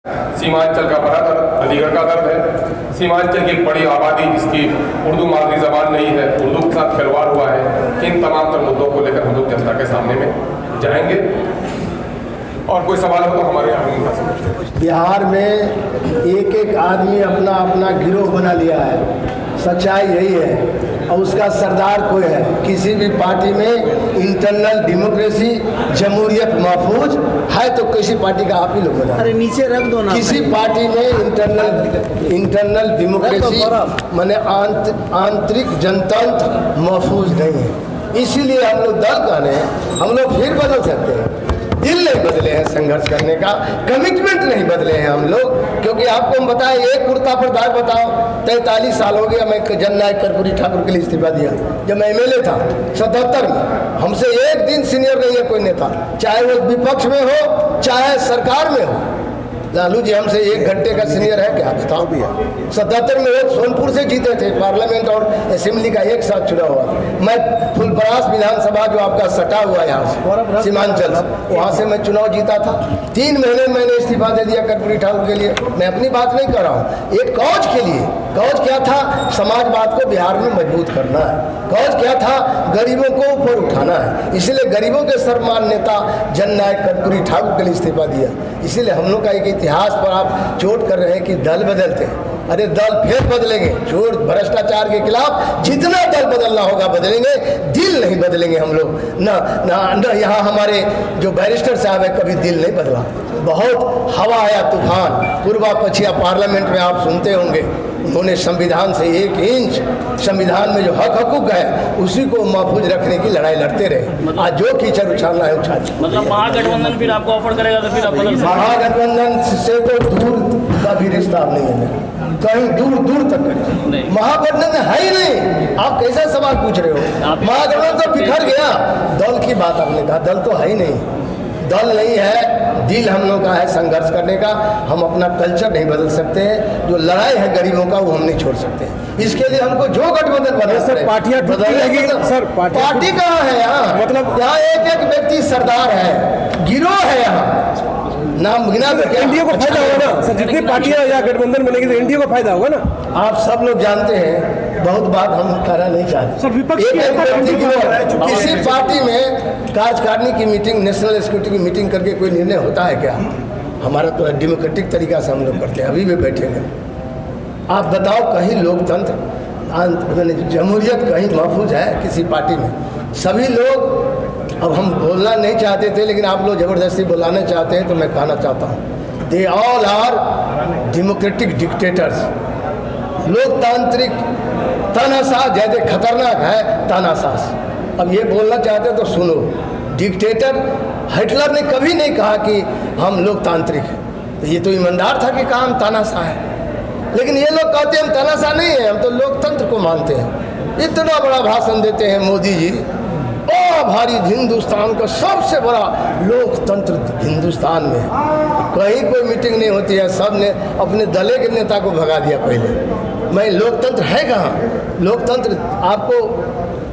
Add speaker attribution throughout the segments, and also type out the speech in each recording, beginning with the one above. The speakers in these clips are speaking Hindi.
Speaker 1: सीमांचल का बड़ा दर्द अलीगढ़ का दर्द है। सीमांचल की एक बड़ी आबादी जिसकी उर्दू मादरी ज़बान नहीं है, उर्दू के साथ खिलवाड़ हुआ है। इन तमाम तर मुद्दों को लेकर हम लोग जनता के सामने में जाएंगे और कोई सवाल हो तो हमारे यहाँ उठा सकते हैं।
Speaker 2: बिहार में एक एक आदमी अपना अपना गिरोह बना लिया है, सच्चाई यही है। और उसका सरदार कोई है। किसी भी पार्टी में इंटरनल डेमोक्रेसी जमहूरियत महफूज है तो किसी पार्टी का आप ही लोग बना।
Speaker 3: अरे नीचे रख दो ना।
Speaker 2: किसी पार्टी में इंटरनल डेमोक्रेसी माने आंतरिक जनतंत्र महफूज नहीं है। इसीलिए हम लोग दल का नहीं, हम लोग फिर बदल सकते हैं। दिल नहीं बदले हैं संघर्ष करने का, कमिटमेंट नहीं बदले हैं हम लोग। क्योंकि आपको हम बताएं, एक कुर्ता पर दाग बताओ, 43 साल हो गया मैं जननायक कर्पूरी ठाकुर के लिए इस्तीफा दिया जब मैं एमएलए था 77 में। हमसे एक दिन सीनियर नहीं है कोई नेता, चाहे वो विपक्ष में हो चाहे सरकार में हो। लालू जी हमसे 1 घंटे का सीनियर है क्या? बताओ भैया। 77 में वो सोनपुर से जीते थे, पार्लियामेंट और असेंबली का एक साथ चुनाव हुआ। मैं फुलपरास विधानसभा जो आपका सटा हुआ यहाँ से सीमांचल, वहाँ से मैं चुनाव जीता था। 3 महीने मैंने इस्तीफा दे दिया कर्पूरी ठाकुर के लिए। मैं अपनी बात नहीं कर रहा हूँ, एक कौज के लिए। कौज क्या था? समाजवाद को बिहार में मजबूत करना है। कौज क्या था? गरीबों को ऊपर उठाना है। इसीलिए गरीबों के सर्वमान्य नेता जननायक कर्पूरी ठाकुर के लिए इस्तीफा दिया। इसीलिए हम लोग का एक इतिहास पर आप चोट कर रहे हैं कि दल बदलते हैं। अरे दल फिर बदलेंगे, चोर भ्रष्टाचार के खिलाफ जितना दल बदलना होगा बदलेंगे, दिल नहीं बदलेंगे हम लोग। ना यहाँ हमारे जो बैरिस्टर साहब है कभी दिल नहीं बदला। बहुत हवा आया तूफान, पूर्वा पछिया पार्लियामेंट में आप सुनते होंगे, उन्होंने संविधान से 1 इंच, संविधान में जो हक हकूक है उसी को महफूज रखने की लड़ाई लड़ते रहे। आज जो कीचड़ उछालना है उछाल।
Speaker 4: मतलब महागठबंधन फिर आपको ऑफर करेगा तो फिर आप बदल सकते हैं?
Speaker 2: महागठबंधन से तो दूर का भी रिश्ता नहीं है मेरा, कहीं दूर दूर तक करेगा। महागठबंधन है ही नहीं। आप कैसा सवाल पूछ रहे हो? महागठबंधन तो बिखर गया। दल की बात आपने कहा, दल तो है ही नहीं। दल नहीं है, दिल हम लोग का है संघर्ष करने का। हम अपना कल्चर नहीं बदल सकते हैं। जो लड़ाई है गरीबों का वो हम नहीं छोड़ सकते। इसके लिए हमको जो गठबंधन बदल
Speaker 3: सर पार्टियां बदलेगी सर।
Speaker 2: पार्टी कहाँ है यहाँ?
Speaker 3: मतलब
Speaker 2: यहाँ एक एक व्यक्ति सरदार है, गिरोह है यहाँ। नाम गिना
Speaker 3: एनडीए को फायदा होगा ना सर? जितनी पार्टियां या गठबंधन बनेगी तो एनडीए को फायदा होगा ना?
Speaker 2: आप सब लोग जानते हैं, बहुत बात हम कहना नहीं चाहते
Speaker 3: सर। विपक्ष
Speaker 2: एक व्यक्ति किसी पार्टी में कार्यकारिणी की मीटिंग, नेशनल एक्सिक्यूटिव की मीटिंग करके कोई निर्णय होता है क्या? हमारा तो डेमोक्रेटिक तरीका से हम लोग करते हैं। अभी भी बैठेंगे। आप बताओ कहीं लोकतंत्र जमहूरियत कहीं महफूज है किसी पार्टी में? सभी लोग, अब हम बोलना नहीं चाहते थे लेकिन आप लोग ज़बरदस्ती बुलाना चाहते हैं तो मैं कहना चाहता हूँ, they all are democratic dictators. लोकतांत्रिक तानाशाह जैसे खतरनाक है तानाशाह। अब ये बोलना चाहते हैं तो सुनो, डिक्टेटर हिटलर ने कभी नहीं कहा कि हम लोकतांत्रिक हैं। ये तो ईमानदार था कि कहा हम तानाशाह है। लेकिन ये लोग कहते हैं हम तानाशाह नहीं है, हम तो लोकतंत्र को मानते हैं। इतना बड़ा भाषण देते हैं मोदी जी, और भारी हिंदुस्तान का सबसे बड़ा लोकतंत्र हिंदुस्तान में। कहीं कोई मीटिंग नहीं होती है, सब ने अपने दले के नेता को भगा दिया पहले। मैं लोकतंत्र है कहाँ? लोकतंत्र आपको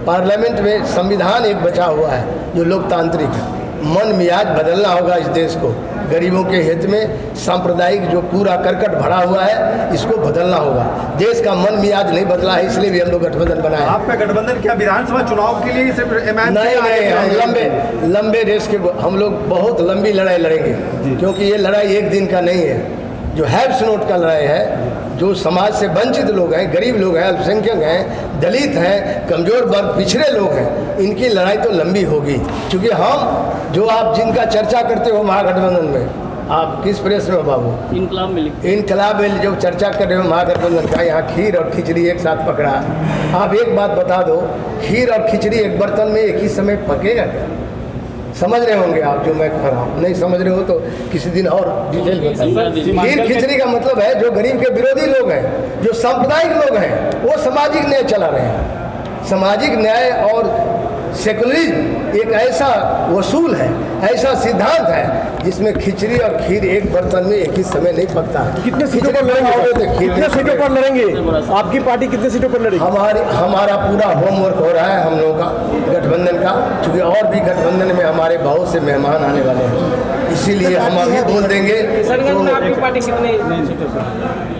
Speaker 2: पार्लियामेंट में संविधान एक बचा हुआ है जो लोकतांत्रिक है। मन मियाज बदलना होगा इस देश को। गरीबों के हित में सांप्रदायिक जो पूरा करकट भरा हुआ है इसको बदलना होगा। देश का मन मियाज नहीं बदला है, इसलिए भी हम लोग गठबंधन बनाए।
Speaker 5: आपका गठबंधन क्या विधानसभा चुनाव के लिए सिर्फ
Speaker 2: नहीं, हम लंबे रेस के, हम लोग बहुत लंबी लड़ाई लड़ेंगे। क्योंकि ये लड़ाई एक दिन का नहीं है। जो हैव्स नोट का लड़ाई है, जो समाज से वंचित लोग हैं, गरीब लोग हैं, अल्पसंख्यक हैं, दलित हैं, कमजोर वर्ग, पिछड़े लोग हैं, इनकी लड़ाई तो लंबी होगी। क्योंकि हम जो आप जिनका चर्चा करते हो महागठबंधन में, आप किस प्रेस में बाबू? इनकलाब में जो चर्चा कर रहे हो महागठबंधन का, यहाँ खीर और खिचड़ी एक साथ पकड़ा। आप एक बात बता दो, खीर और खिचड़ी एक बर्तन में एक ही समय पकेगा क्या? समझ रहे होंगे आप जो मैं कह रहा हूँ? नहीं समझ रहे हो तो किसी दिन और डिटेल बताइए। खीर खिचड़ी का मतलब है जो गरीब के विरोधी लोग हैं, जो सांप्रदायिक लोग हैं, वो सामाजिक न्याय चला रहे हैं। सामाजिक न्याय और सेकुलरिज्म एक ऐसा वसूल है, ऐसा सिद्धांत है जिसमें खिचड़ी और खीर एक बर्तन में एक ही समय नहीं पकता है।
Speaker 3: कितने सीटों पर लड़ेंगे? कितने सीटों पर लड़ेंगे? आपकी पार्टी कितने सीटों पर लड़ेगी?
Speaker 2: हमारा पूरा होमवर्क हो रहा है हम लोगों का गठबंधन का, क्योंकि और भी गठबंधन में हमारे बहुत से मेहमान आने वाले हैं, इसीलिए हम अभी बोल देंगे।
Speaker 4: आपकी पार्टी कितनी सीटों से?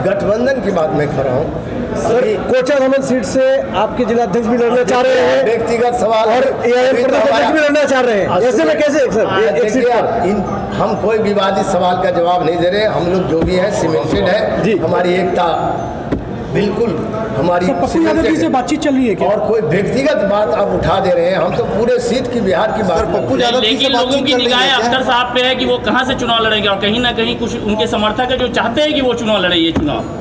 Speaker 2: गठबंधन की बात मैं कर रहा हूँ
Speaker 3: सर, कोचाधामन सीट से आपके जिलाध्यक्ष भी लड़ना चाह रहे हैं,
Speaker 2: व्यक्तिगत सवाल
Speaker 3: और प्रदेश अध्यक्ष भी लड़ना चाह रहे हैं, ऐसे में कैसे सर एक सीट पर?
Speaker 2: हम कोई विवादित सवाल का जवाब नहीं दे रहे। हम लोग जो भी है सीमेंटेड है, हमारी एकता बिल्कुल हमारी
Speaker 3: पप्पू यादव जी से बातचीत चल रही है क्या?
Speaker 2: और कोई व्यक्तिगत बात आप उठा दे रहे हैं, हम तो पूरे सीट की बिहार की बात।
Speaker 5: पप्पू यादव जी से
Speaker 4: लेकिन लोगों की निगाहें अख्तर साहब पे है कि वो कहाँ से चुनाव लड़ेंगे, और कहीं ना कहीं कुछ उनके समर्थक है जो चाहते हैं कि वो चुनाव लड़े ये चुनाव।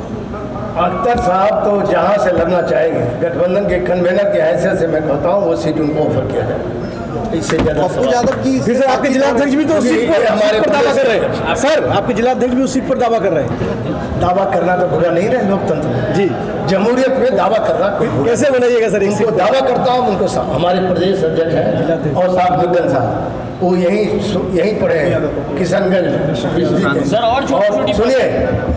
Speaker 2: अख्तर साहब तो जहाँ से लड़ना चाहेंगे, गठबंधन के कन्वेनर की हैसियत से मैं कहता हूँ वो सीट उनको ऑफर किया जाए। इससे ज्यादा
Speaker 5: पप्पू यादव की
Speaker 3: फिर से आपके जिलाध्यक्ष भी तो उस सीट पर
Speaker 2: हमारे
Speaker 3: दावा कर रहे हैं। सर, आपके जिलाध्यक्ष भी उस सीट पर दावा कर रहे हैं।
Speaker 2: दावा करना तो बुरा नहीं है लोकतंत्र में।
Speaker 3: जी,
Speaker 2: जमहूरियत में दावा करना
Speaker 3: कैसे बनाइएगा सर?
Speaker 2: उनको दावा करता हूँ, उनको हमारे प्रदेश अध्यक्ष हैं और साहब मुद्दन साहब, वो यहीं पढ़े हैं किशनगंज।
Speaker 4: सर और
Speaker 2: सुनिए,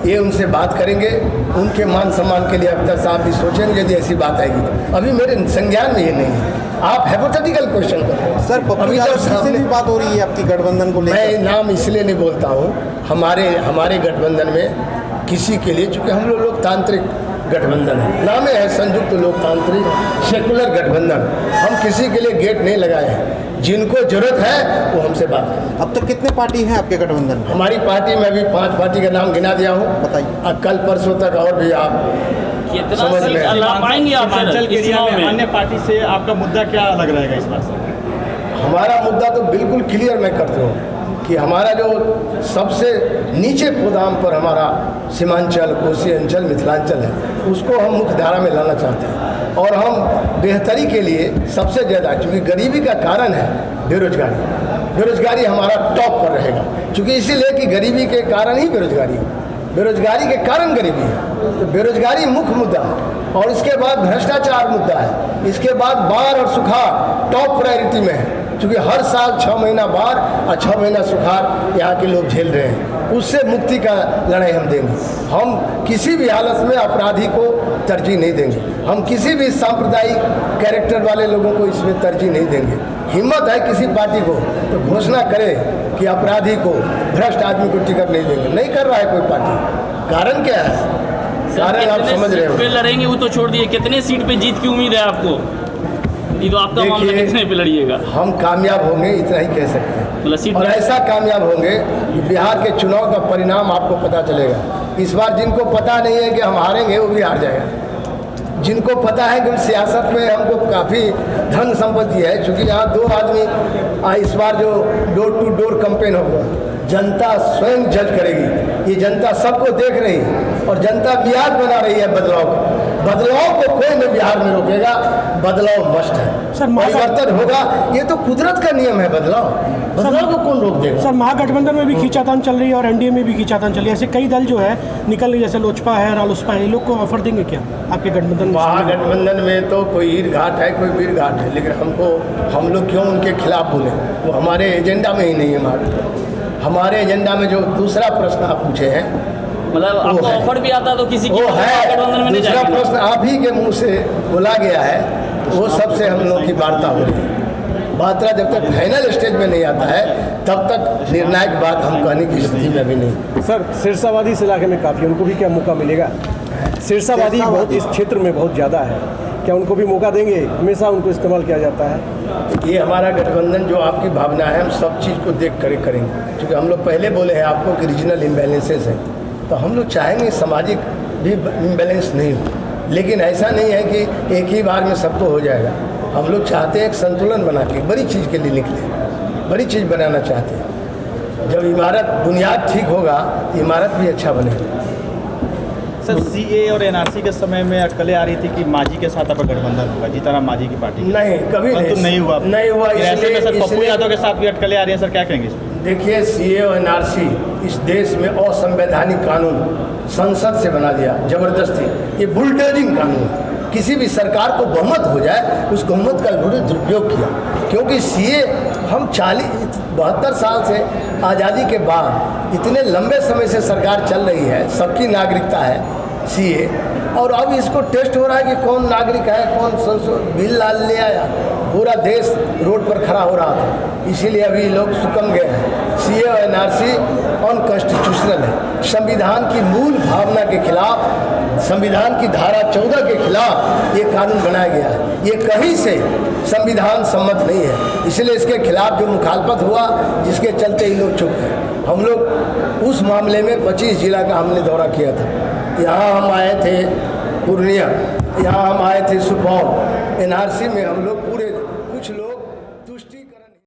Speaker 2: ये उनसे बात करेंगे, उनके मान सम्मान के लिए अख्तर साहब भी सोचेंगे यदि ऐसी बात आएगी तो। अभी मेरे संज्ञान में ये नहीं है, आप हाइपोथेटिकल क्वेश्चन कर रहे हैं।
Speaker 5: सर, पप्पू यादव से भी बात हो रही है आपकी गठबंधन को लेकर?
Speaker 2: मैं नाम इसलिए नहीं बोलता हूँ, हमारे गठबंधन में किसी के लिए, चूँकि हम लोग लोकतांत्रिक गठबंधन है, नाम है संयुक्त लोकतांत्रिक सेकुलर गठबंधन, हम किसी के लिए गेट नहीं लगाए हैं। जिनको जरूरत है वो हमसे बात करें।
Speaker 5: अब तक कितने पार्टी हैं आपके गठबंधन में?
Speaker 2: हमारी पार्टी में भी 5 पार्टी का नाम गिना दिया हूँ,
Speaker 5: बताइए।
Speaker 2: कल परसों तक और भी आप समझ लें।
Speaker 4: पाएंगे आप
Speaker 5: अन्य पार्टी से आपका मुद्दा क्या अलग रहेगा इस बात से?
Speaker 2: हमारा मुद्दा तो बिल्कुल क्लियर मैं करता हूँ कि हमारा जो सबसे नीचे गोदाम पर हमारा सीमांचल, कोसी अंचल, मिथिलांचल है, उसको हम मुख्य धारा में लाना चाहते हैं। और हम बेहतरी के लिए सबसे ज़्यादा, क्योंकि गरीबी का कारण है बेरोजगारी हमारा टॉप पर रहेगा, क्योंकि इसीलिए कि गरीबी के कारण ही बेरोजगारी के कारण गरीबी है, तो बेरोजगारी मुख्य मुद्दा है। और इसके बाद भ्रष्टाचार मुद्दा है, इसके बाद बाढ़ और सुखाड़ टॉप प्रायोरिटी में है, क्योंकि हर साल 6 महीना बाढ़ और 6 महीना सुखाड़ यहाँ के लोग झेल रहे हैं। उससे मुक्ति का लड़ाई हम देंगे। हम किसी भी हालत में अपराधी को तरजीह नहीं देंगे, हम किसी भी सांप्रदायिक कैरेक्टर वाले लोगों को इसमें तरजीह नहीं देंगे। हिम्मत है किसी पार्टी को तो घोषणा करे कि अपराधी को, भ्रष्ट आदमी को टिकट नहीं देंगे, नहीं कर रहा है कोई पार्टी। कारण क्या है? कारण आप समझ रहे हो।
Speaker 4: लड़ेंगे वो तो छोड़ दिए, कितने सीट पे जीत की उम्मीद है आपको? ये तो आपका मामला, कितने पे लड़िएगा?
Speaker 2: हम कामयाब होंगे इतना ही कह सकते हैं, और ऐसा कामयाब होंगे कि बिहार के चुनाव का परिणाम आपको पता चलेगा। इस बार जिनको पता नहीं है कि हम हारेंगे वो भी हार जाएगा। जिनको पता है कि सियासत में हमको काफ़ी धन संपत्ति है, क्योंकि यहाँ 2 आदमी इस बार जो डोर टू डोर कैंपेन होगा, जनता स्वयं जज करेगी। ये जनता सबको देख रही है और जनता मियाद बना रही है बदलाव को कोई नहीं बिहार में रोकेगा। बदलाव मस्ट है, परिवर्तन होगा, ये तो कुदरत का नियम है। बदलाव को कौन रोक देगा?
Speaker 3: सर, महागठबंधन में भी खींचातान चल रही है और एनडीए में भी खींचातान चल रही है, ऐसे कई दल जो है निकल रही है, जैसे लोजपा है, रालोसपा है, ये लोग को ऑफर देंगे क्या आपके गठबंधन में?
Speaker 2: महागठबंधन में तो कोई ईर घाट है, कोई वीर घाट है, लेकिन हम लोग क्यों उनके खिलाफ बोले? वो हमारे एजेंडा में ही नहीं है। हमारे एजेंडा में जो दूसरा प्रश्न आप पूछे हैं,
Speaker 4: मतलब आपको ऑफर भी आता तो किसी की
Speaker 2: गठबंधन में नहीं जाएगा। दूसरा प्रश्न आप ही के मुंह से बोला गया है, वो सबसे हम लोग की वार्ता हो रही है। वार्ता जब तक फाइनल स्टेज में नहीं आता है तब तक निर्णायक बात हम कहने की स्थिति में भी नहीं।
Speaker 3: सर, सिरसावादी इस इलाके में काफ़ी, उनको भी क्या मौका मिलेगा? सिरसावादी बहुत इस क्षेत्र में बहुत ज़्यादा है, क्या उनको भी मौका देंगे? हमेशा उनको इस्तेमाल किया जाता है।
Speaker 2: ये हमारा गठबंधन जो आपकी भावना है, हम सब चीज़ को देख कर करेंगे, क्योंकि हम लोग पहले बोले हैं आपको कि रीजनल इम्बैलेंसेस हैं, तो हम लोग चाहेंगे सामाजिक भी इम्बैलेंस नहीं हो, लेकिन ऐसा नहीं है कि एक ही बार में सब तो हो जाएगा। हम लोग चाहते हैं एक संतुलन बना के बड़ी चीज़ के लिए निकले, बड़ी चीज़ बनाना चाहते हैं। जब इमारत बुनियाद ठीक होगा तो इमारत भी अच्छा बनेगा।
Speaker 5: सर, सीए और एनआरसी के समय में अटकलें आ रही थी कि मांझी के साथ आपका गठबंधन होगा, जीताराम मांझी की पार्टी।
Speaker 2: नहीं, कभी
Speaker 5: नहीं हुआ। ऐसे में सर पप्पू यादव के साथ भी अटकलें आ रही हैं, सर क्या कहेंगे?
Speaker 2: देखिए, सीए और एनआरसी इस देश में असंवैधानिक कानून संसद से बना दिया जबरदस्ती, ये बुलडोजिंग कानून। किसी भी सरकार को बहुमत हो जाए, उस बहुमत का इन्होंने दुरुपयोग किया। क्योंकि सीए हम 72 साल से आज़ादी के बाद इतने लंबे समय से सरकार चल रही है, सबकी नागरिकता है सीए, और अब इसको टेस्ट हो रहा है कि कौन नागरिक है, कौन बिल लाल ले आया। पूरा देश रोड पर खड़ा हो रहा था, इसीलिए अभी लोग सुकम गए हैं। सीए और एनआरसी अनकॉन्स्टिट्यूशनल है, संविधान की मूल भावना के खिलाफ, संविधान की धारा 14 के खिलाफ ये कानून बनाया गया है। ये कहीं से संविधान सम्मत नहीं है, इसलिए इसके खिलाफ जो मुखालफत हुआ, जिसके चलते ये लोग चुप हैं। हम लोग उस मामले में 25 जिला का हमने दौरा किया था। यहाँ हम आए थे पूर्णिया, यहाँ हम आए थे सुपौल, एनआरसी में हम लोग पूरे